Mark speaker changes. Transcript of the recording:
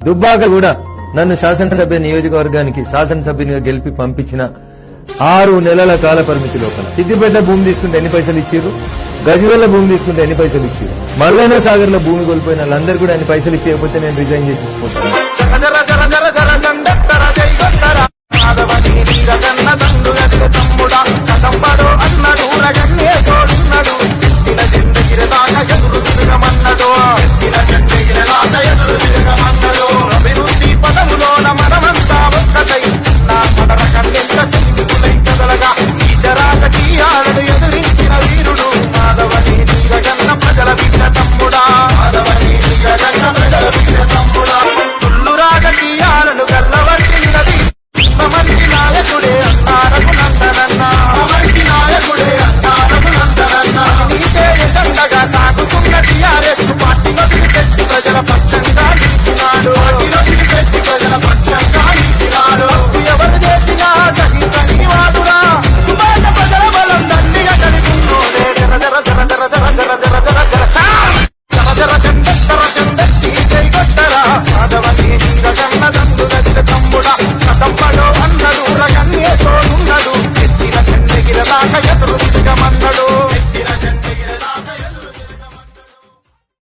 Speaker 1: దుబ్బాక కూడా నన్ను శాసనసభ్య నియోజకవర్గానికి శాసనసభ్యునిగా గెలిపి పంపించిన 6 నెలల కాల పరిమితి లోపల సిద్దిపేట భూమి తీసుకుంటే ఎన్ని పైసలు ఇచ్చారు, గజ్వేల్ భూమి తీసుకుంటే ఎన్ని పైసలు ఇచ్చారు, మల్లన్న సాగర్ లో భూమి కోల్పోయిన వాళ్ళందరూ కూడా ఎన్ని పైసలు ఇచ్చేయకపోతే నేను రిజైన్ చేసి పోతాను.